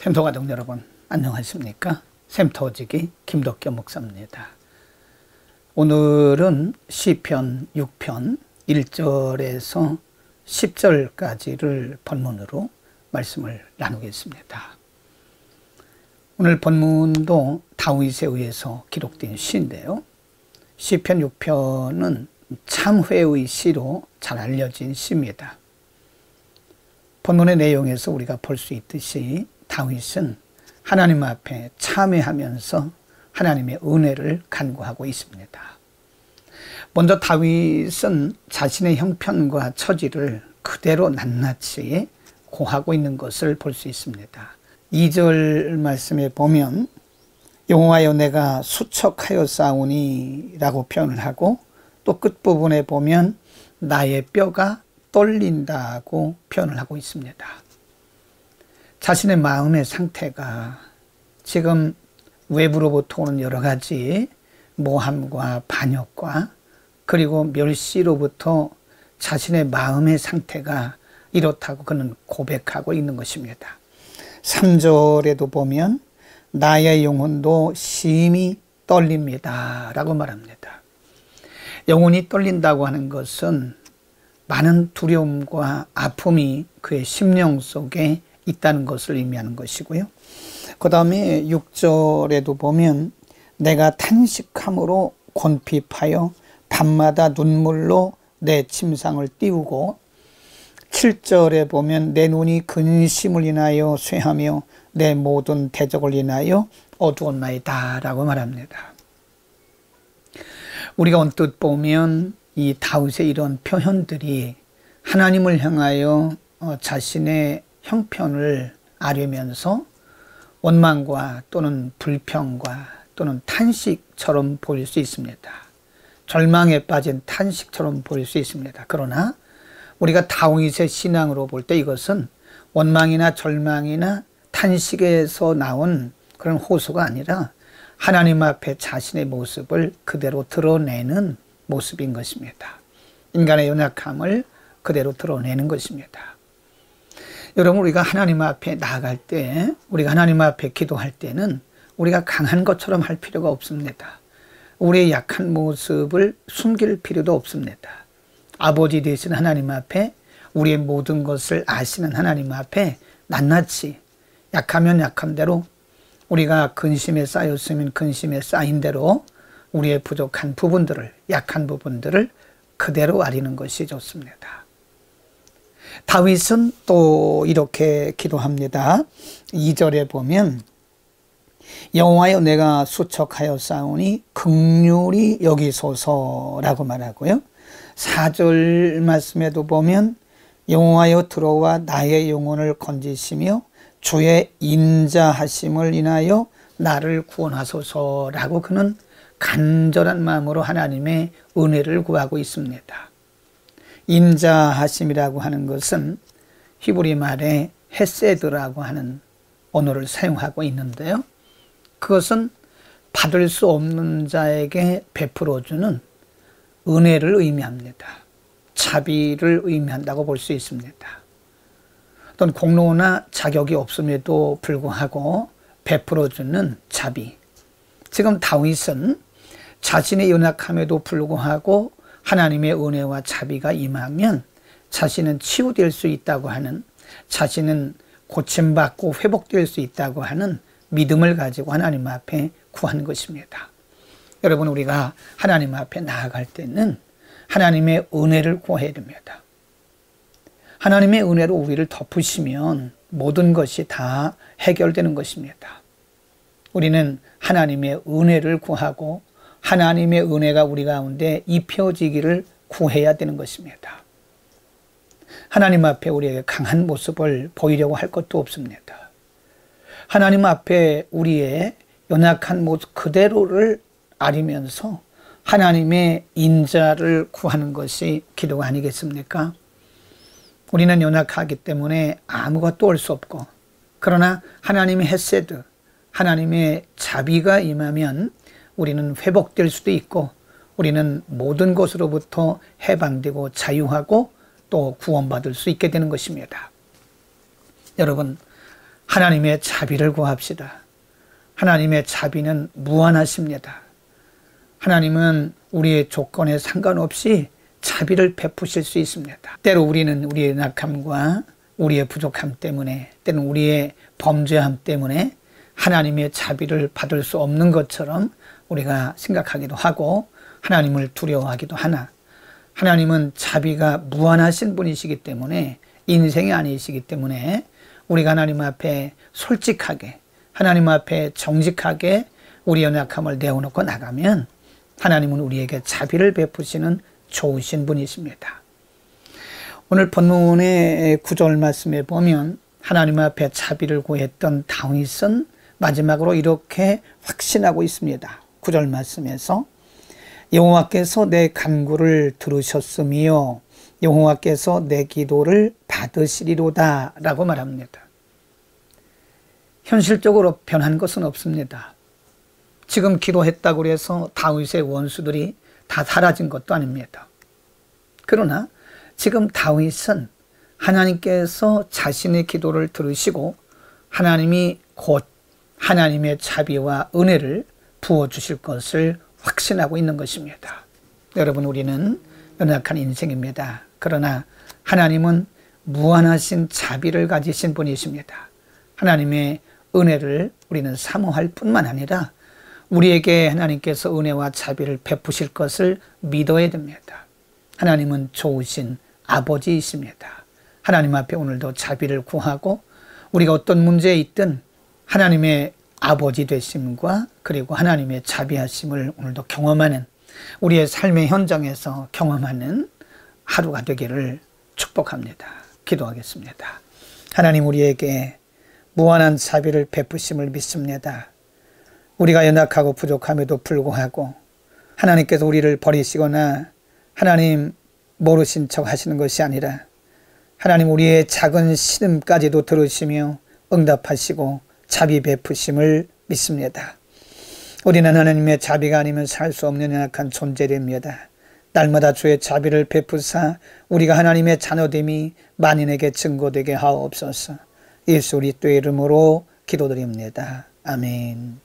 샘터가족 여러분 안녕하십니까? 샘터지기 김덕교 목사입니다. 오늘은 시편 6편 1절에서 10절까지를 본문으로 말씀을 나누겠습니다. 오늘 본문도 다윗에 의해서 기록된 시인데요. 시편 6편은 참회의 시로 잘 알려진 시입니다. 본문의 내용에서 우리가 볼 수 있듯이 다윗은 하나님 앞에 참회하면서 하나님의 은혜를 간구하고 있습니다. 먼저 다윗은 자신의 형편과 처지를 그대로 낱낱이 고하고 있는 것을 볼 수 있습니다. 2절 말씀에 보면 여호와여 내가 수척하였사오니 라고 표현을 하고, 또 끝부분에 보면 나의 뼈가 떨린다고 표현을 하고 있습니다. 자신의 마음의 상태가 지금 외부로부터 오는 여러 가지 모함과 반역과 그리고 멸시로부터 자신의 마음의 상태가 이렇다고 그는 고백하고 있는 것입니다. 3절에도 보면 나의 영혼도 심히 떨립니다 라고 말합니다. 영혼이 떨린다고 하는 것은 많은 두려움과 아픔이 그의 심령 속에 있다는 것을 의미하는 것이고요. 그 다음에 6절에도 보면 내가 탄식함으로 곤핍하여 밤마다 눈물로 내 침상을 띄우고, 7절에 보면 내 눈이 근심을 인하여 쇠하며 내 모든 대적을 인하여 어두웠나이다 라고 말합니다. 우리가 언뜻 보면 이 다윗의 이런 표현들이 하나님을 향하여 자신의 형편을 아뢰면서 원망과 또는 불평과 또는 탄식처럼 보일 수 있습니다. 절망에 빠진 탄식처럼 보일 수 있습니다. 그러나 우리가 다윗의 신앙으로 볼 때 이것은 원망이나 절망이나 탄식에서 나온 그런 호소가 아니라 하나님 앞에 자신의 모습을 그대로 드러내는 모습인 것입니다. 인간의 연약함을 그대로 드러내는 것입니다. 여러분, 우리가 하나님 앞에 나아갈 때, 우리가 하나님 앞에 기도할 때는 우리가 강한 것처럼 할 필요가 없습니다. 우리의 약한 모습을 숨길 필요도 없습니다. 아버지 되신 하나님 앞에, 우리의 모든 것을 아시는 하나님 앞에 낱낱이 약하면 약한 대로, 우리가 근심에 쌓였으면 근심에 쌓인 대로 우리의 부족한 부분들을, 약한 부분들을 그대로 아리는 것이 좋습니다. 다윗은 또 이렇게 기도합니다. 2절에 보면 여호와여 내가 수척하였사오니 긍휼히 여기소서라고 말하고요. 4절 말씀에도 보면 여호와여 들어와 나의 영혼을 건지시며 주의 인자하심을 인하여 나를 구원하소서라고 그는 간절한 마음으로 하나님의 은혜를 구하고 있습니다. 인자하심이라고 하는 것은 히브리 말에 헤세드라고 하는 언어를 사용하고 있는데요. 그것은 받을 수 없는 자에게 베풀어주는 은혜를 의미합니다. 자비를 의미한다고 볼 수 있습니다. 어떤 공로나 자격이 없음에도 불구하고 베풀어주는 자비. 지금 다윗은 자신의 연약함에도 불구하고 하나님의 은혜와 자비가 임하면 자신은 치유될 수 있다고 하는, 자신은 고침받고 회복될 수 있다고 하는 믿음을 가지고 하나님 앞에 구하는 것입니다. 여러분, 우리가 하나님 앞에 나아갈 때는 하나님의 은혜를 구해야 됩니다. 하나님의 은혜로 우리를 덮으시면 모든 것이 다 해결되는 것입니다. 우리는 하나님의 은혜를 구하고 하나님의 은혜가 우리 가운데 입혀지기를 구해야 되는 것입니다. 하나님 앞에 우리에게 강한 모습을 보이려고 할 것도 없습니다. 하나님 앞에 우리의 연약한 모습 그대로를 아리면서 하나님의 인자를 구하는 것이 기도가 아니겠습니까? 우리는 연약하기 때문에 아무것도 할 수 없고, 그러나 하나님의 헤세드, 하나님의 자비가 임하면 우리는 회복될 수도 있고, 우리는 모든 것으로부터 해방되고 자유하고 또 구원받을 수 있게 되는 것입니다. 여러분, 하나님의 자비를 구합시다. 하나님의 자비는 무한하십니다. 하나님은 우리의 조건에 상관없이 자비를 베푸실 수 있습니다. 때로 우리는 우리의 낙함과 우리의 부족함 때문에, 때는 우리의 범죄함 때문에 하나님의 자비를 받을 수 없는 것처럼 우리가 생각하기도 하고 하나님을 두려워하기도 하나, 하나님은 자비가 무한하신 분이시기 때문에, 인생이 아니시기 때문에 우리가 하나님 앞에 솔직하게, 하나님 앞에 정직하게 우리의 연약함을 내어놓고 나가면 하나님은 우리에게 자비를 베푸시는 좋으신 분이십니다. 오늘 본문의 9절 말씀에 보면 하나님 앞에 자비를 구했던 다윗은 마지막으로 이렇게 확신하고 있습니다. 9절 말씀에서 여호와께서 내 간구를 들으셨으며 여호와께서 내 기도를 받으시리로다 라고 말합니다. 현실적으로 변한 것은 없습니다. 지금 기도했다고 해서 다윗의 원수들이 다 사라진 것도 아닙니다. 그러나 지금 다윗은 하나님께서 자신의 기도를 들으시고 하나님이 곧 하나님의 자비와 은혜를 부어주실 것을 확신하고 있는 것입니다. 여러분, 우리는 연약한 인생입니다. 그러나 하나님은 무한하신 자비를 가지신 분이십니다. 하나님의 은혜를 우리는 사모할 뿐만 아니라 우리에게 하나님께서 은혜와 자비를 베푸실 것을 믿어야 됩니다. 하나님은 좋으신 아버지이십니다. 하나님 앞에 오늘도 자비를 구하고 우리가 어떤 문제에 있든 하나님의 아버지 되심과 그리고 하나님의 자비하심을 오늘도 경험하는, 우리의 삶의 현장에서 경험하는 하루가 되기를 축복합니다. 기도하겠습니다. 하나님, 우리에게 무한한 자비를 베푸심을 믿습니다. 우리가 연약하고 부족함에도 불구하고 하나님께서 우리를 버리시거나 하나님 모르신 척 하시는 것이 아니라 하나님 우리의 작은 신음까지도 들으시며 응답하시고 자비 베푸심을 믿습니다. 우리는 하나님의 자비가 아니면 살 수 없는 연약한 존재입니다. 날마다 주의 자비를 베푸사 우리가 하나님의 자녀됨이 만인에게 증거되게 하옵소서. 예수 그리스도의 이름으로 기도드립니다. 아멘.